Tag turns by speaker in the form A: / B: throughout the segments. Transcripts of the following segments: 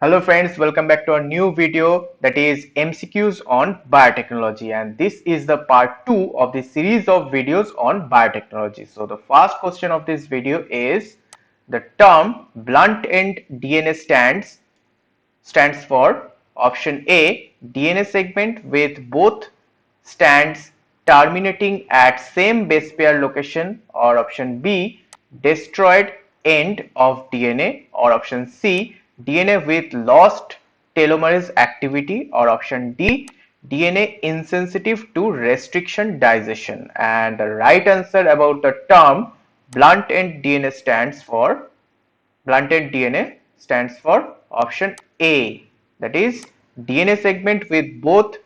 A: Hello friends, welcome back to our new video, that is MCQs on biotechnology, and this is the part 2 of the series of videos on biotechnology. So the first question of this video is the term blunt end DNA stands for option A, DNA segment with both strands terminating at same base pair location, or option B, destroyed end of DNA, or option C, DNA with lost telomerase activity, or option D, DNA insensitive to restriction digestion. And the right answer about the term blunt end DNA stands for option A, that is DNA segment with both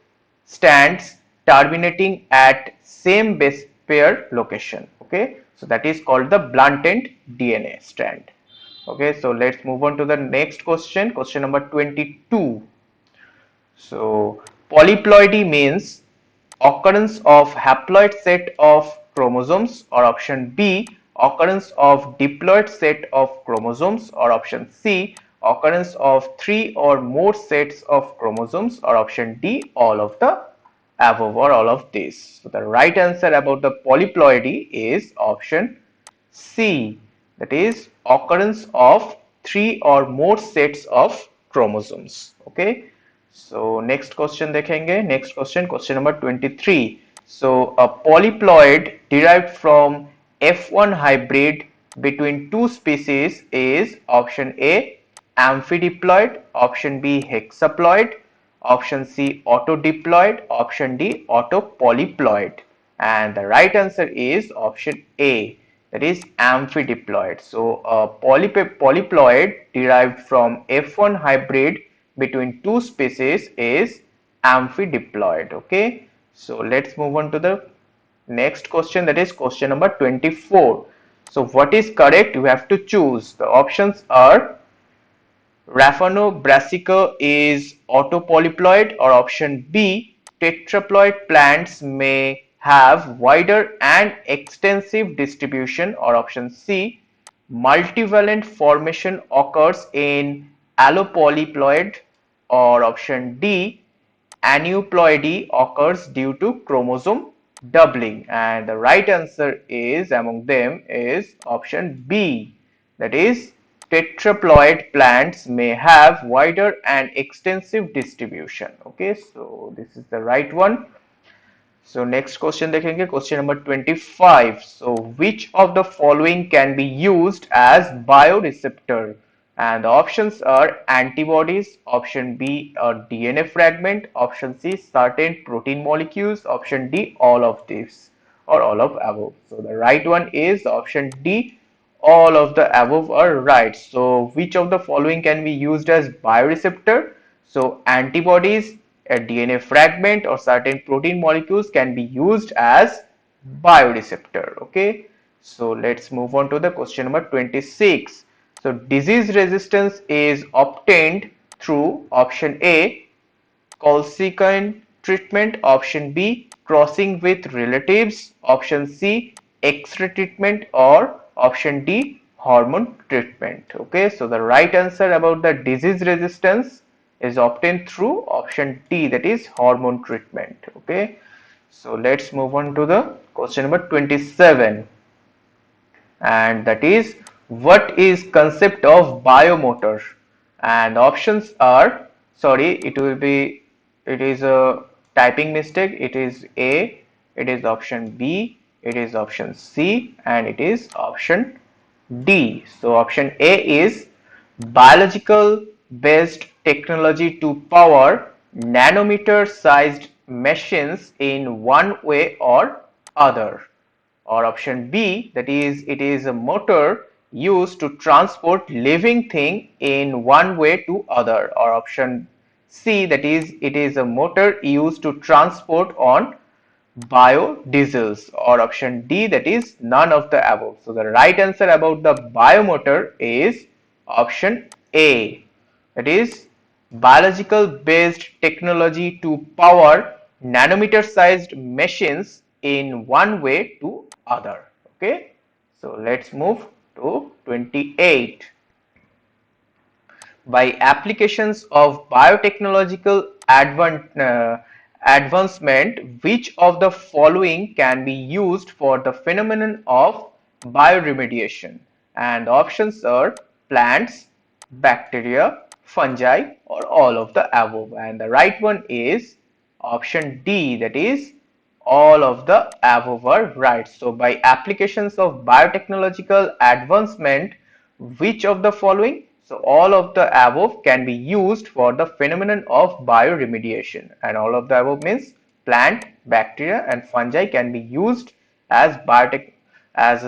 A: strands terminating at same base pair location. Okay, so that is called the blunt end DNA strand. Okay, so let's move on to the next question, question number 22. So polyploidy means occurrence of haploid set of chromosomes, or option B, occurrence of diploid set of chromosomes, or option C, occurrence of 3 or more sets of chromosomes, or option D, all of the above or all of this. So the right answer about the polyploidy is option C, that is occurrence of 3 or more sets of chromosomes. Okay, so next question देखेंगे. Next question, question number 23. So a polyploid derived from F1 hybrid between two species is option A, amphidiploid, option B, hexaploid, option C, autodiploid, option D, autopolyploid. And the right answer is option A, that is amphidiploid. So a polyploid derived from F1 hybrid between two species is amphidiploid. Okay, so let's move on to the next question, that is question number 24. So what is correct? You have to choose. The options are Raphanobrassica is autopolyploid, or option B, tetraploid plants may have wider and extensive distribution, or option C, multivalent formation occurs in allopolyploid, or option D, aneuploidy occurs due to chromosome doubling. And the right answer is among them is option B, that is tetraploid plants may have wider and extensive distribution. Okay, so this is the right one. So next question देखेंगे, question number 25. So which of the following can be used as bioreceptor? And the options are antibodies, option B, a DNA fragment, option C, certain protein molecules, option D, all of these or all of above. So the right one is option D, all of the above are right. So which of the following can be used as bioreceptor? So antibodies, a DNA fragment, or certain protein molecules can be used as bioreceptor. Okay, so let's move on to the question number 26. So disease resistance is obtained through option A, colchicine treatment, option B, crossing with relatives, option C, X-ray treatment, or option D, hormone treatment. Okay, so the right answer about the disease resistance is obtained through option D, that is hormone treatment. Okay, so let's move on to the question number 27, and that is what is concept of biomotor? And options are, sorry, it is a typing mistake. It is A, it is option B, it is option C, and it is option D. So option A is biological based technology to power nanometer sized machines in one way or other, or option B, that is it is a motor used to transport living thing in one way to other, or option C, that is it is a motor used to transport on biodiesels, or option D, that is none of the above. So the right answer about the biomotor is option A, that is biological based technology to power nanometer sized machines in one way to other. Okay, so let's move to 28. by applications of biotechnological advancement, which of the following can be used for the phenomenon of bioremediation? And the options are plants, bacteria, fungi, or all of the above. And the right one is option D, that is all of the above are right. So by applications of biotechnological advancement, which of the following? So all of the above can be used for the phenomenon of bioremediation, and all of the above means plant, bacteria and fungi can be used as biotech as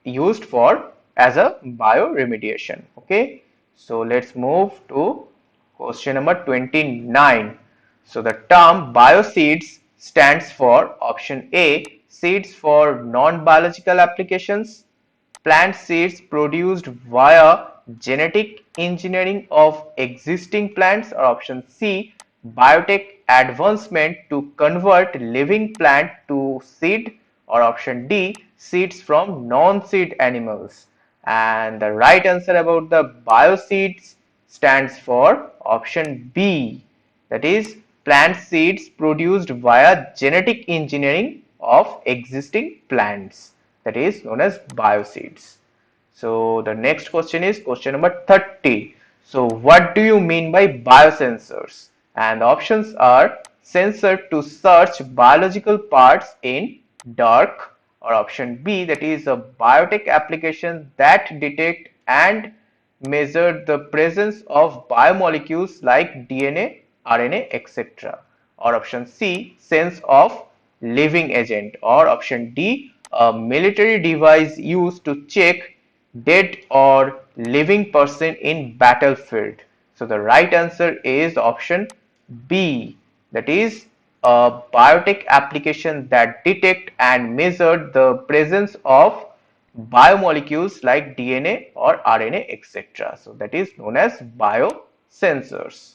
A: used for as a bioremediation. Okay, so let's move to question number 29. So the term bioseeds stands for option A, seeds for non-biological applications, plant seeds produced via genetic engineering of existing plants, or option C, biotech advancement to convert living plant to seed, or option D, seeds from non-seed animals. And the right answer about the bioseeds stands for option B, that is plant seeds produced via genetic engineering of existing plants, that is known as bioseeds. So the next question is question number 30. So what do you mean by biosensors? And the options are sensor to search biological parts in dark, or option B, that is a biotech application that detect and measure the presence of biomolecules like DNA, RNA, etc. Or option C, sense of living agent, or option D, a military device used to check dead or living person in battlefield. So the right answer is option B, that is a biotech application that detect and measure the presence of biomolecules like DNA or RNA, etc. So that is known as biosensors.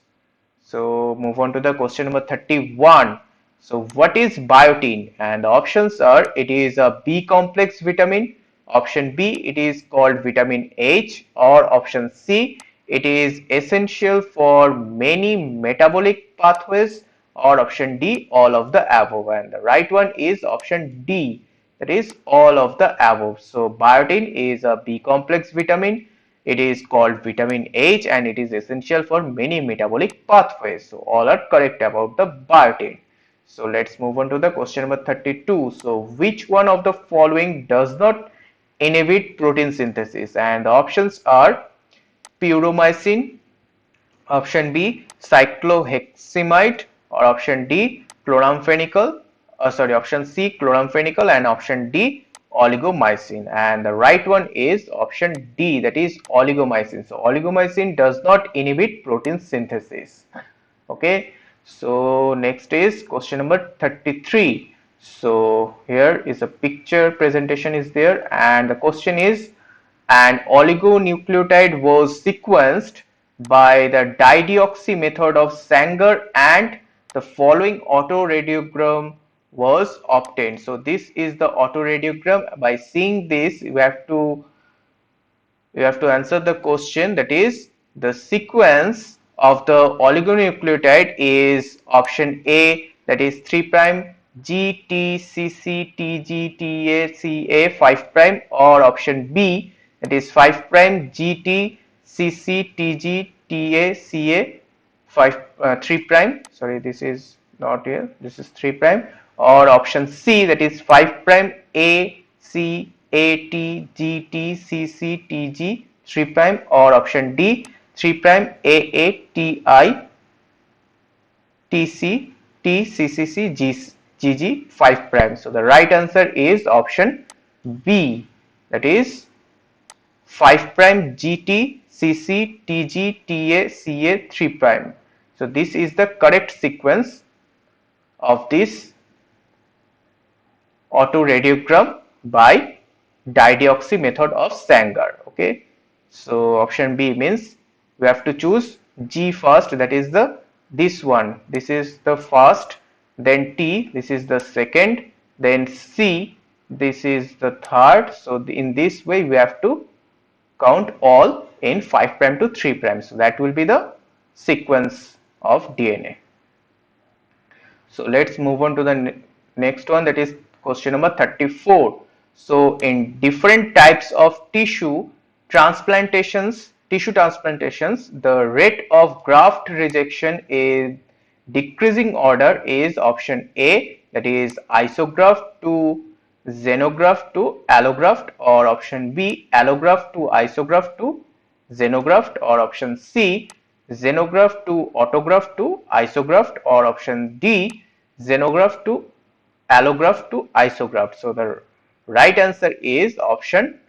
A: So move on to the question number 31. So what is biotin? And the options are it is a B complex vitamin, option B it is called vitamin H, or option C it is essential for many metabolic pathways, or option D all of the above. And the right one is option D, that is all of the above. So biotin is a B complex vitamin, it is called vitamin H, and it is essential for many metabolic pathways. So all are correct about the biotin. So let's move on to the question number 32. So which one of the following does not inhibit protein synthesis? And the options are puromycin, option B cycloheximide, or option D chloramphenicol, option C chloramphenicol, and option D oligomycin. And the right one is option D, that is oligomycin. So oligomycin does not inhibit protein synthesis. Okay, so next is question number 33. So here is a picture presentation is there, and the question is an oligonucleotide was sequenced by the dideoxy method of Sanger, and the following autoradiogram was obtained. So this is the autoradiogram. By seeing this, you have to answer the question, that is the sequence of the oligonucleotide is option A, that is 3 prime G T C C T G T A C A 5 prime, or option B, that is 5 prime G T C C T G T A C A 5 3 prime, sorry this is not here, this is 3 prime, or option C, that is 5 prime A C A T G T C C T G 3 prime, or option D 3 prime A A T I T C T C C C G G G 5 prime. So the right answer is option B, that is 5 prime GT CC TG TA CA 3 prime. So this is the correct sequence of this autoradiogram by dideoxy method of Sanger. Okay, so option B means we have to choose G first, that is the this one, this is the first, then T, this is the second, then C, this is the third. So in this way we have to count all in 5 prime to 3 prime. So that will be the sequence of DNA. So let's move on to the next one, that is question number 34. So in different types of tissue transplantations, the rate of graft rejection is decreasing order is option A, that is isograft to xenograft to allograft, or option B, allograft to isograft to xenograft, or option C, xenograft to autograft to isograft, or option D, xenograft to allograft to isograft. So the right answer is option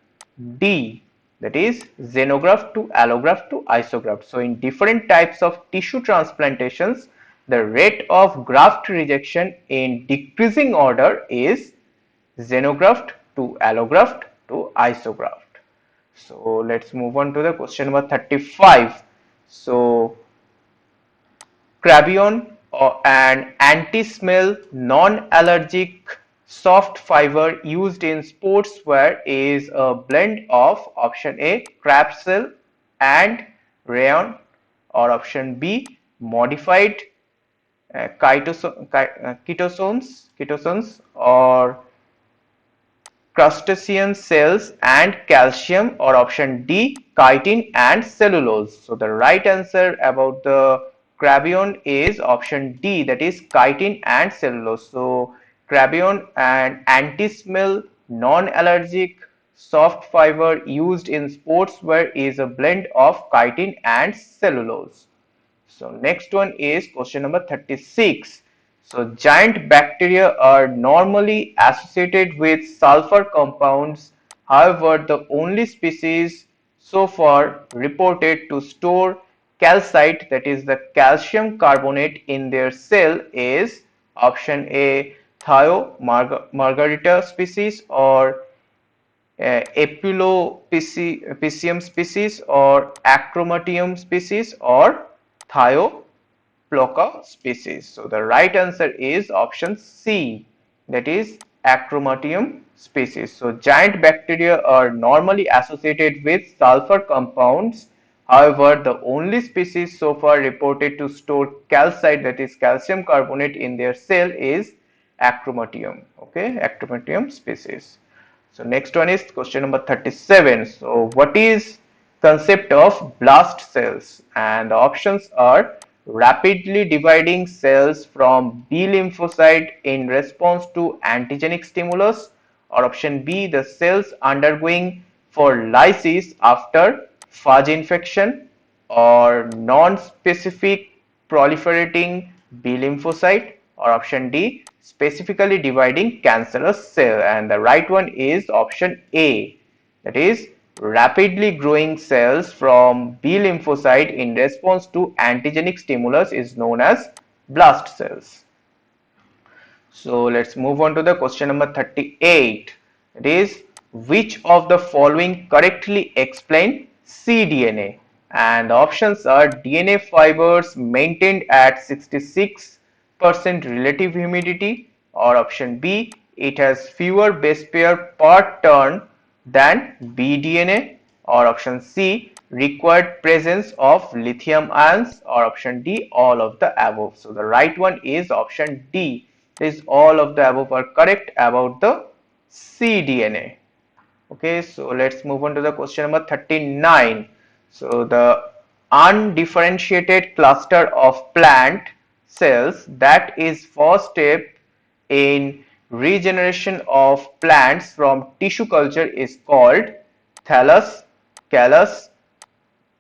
A: D, that is xenograft to allograft to isograft. So in different types of tissue transplantations, the rate of graft rejection in decreasing order is xenograft to allograft to isograft. So let's move on to the question number 35. So Crabion, an anti-smell non-allergic soft fiber used in sportswear, is a blend of option A, crab cell and rayon, or option B, modified chitosones, or crustacean cells and calcium, or option D, chitin and cellulose. So the right answer about the crabion is option D, that is chitin and cellulose. So crabion, an anti-smell non-allergic soft fiber used in sportswear, is a blend of chitin and cellulose. So next one is question number 36. So giant bacteria are normally associated with sulfur compounds. However, the only species so far reported to store calcite, that is the calcium carbonate, in their cell is option A, Margarita species, or Epulopicium species, or Acromatium species, or Thioploca species. So the right answer is option C, that is Acromatium species. So giant bacteria are normally associated with sulfur compounds. However, the only species so far reported to store calcite, that is calcium carbonate, in their cell is Acromatium. Okay, Acromatium species. So next one is question number 37. So what is concept of blast cells? And the options are rapidly dividing cells from B lymphocyte in response to antigenic stimulus, or option B, the cells undergoing for lysis after phage infection, or non-specific proliferating B lymphocyte, or option D, specifically dividing cancerous cell. And the right one is option A, that is rapidly growing cells from B lymphocyte in response to antigenic stimulus is known as blast cells. So let's move on to the question number 38. It is, which of the following correctly explain cDNA? And the options are DNA fibers maintained at 66% relative humidity, or option B, it has fewer base pair per turn than bDNA, or option C, required presence of lithium ions, or option D, all of the above. So the right one is option D, is all of the above are correct about the cDNA. Okay, so let's move on to the question number 39. So the undifferentiated cluster of plant cells that is first step in regeneration of plants from tissue culture is called Thallus, Callus,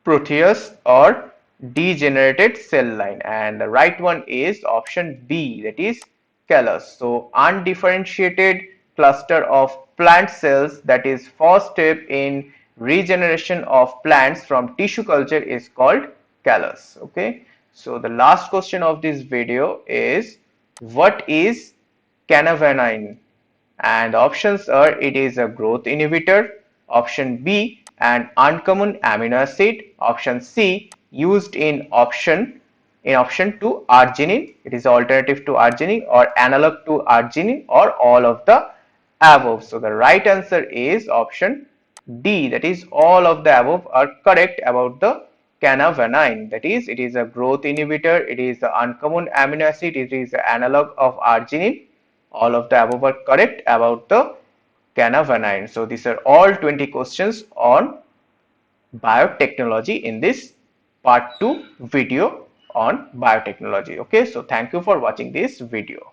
A: Protheus, or degenerated cell line, and the right one is option B, that is Callus. So undifferentiated cluster of plant cells that is first step in regeneration of plants from tissue culture is called Callus. Okay, so the last question of this video is, what is canavanine? And options are, it is a growth inhibitor, option B, an uncommon amino acid, option C, used in option 2 arginine, it is alternative to arginine or analog to arginine, or all of the above. So the right answer is option D, that is all of the above are correct about the cannavanine. That is, it is a growth inhibitor, it is the uncommon amino acid, it is the analog of arginine. All of the above are correct about the cannavanine. So these are all 20 questions on biotechnology in this part 2 video on biotechnology. Okay, so thank you for watching this video.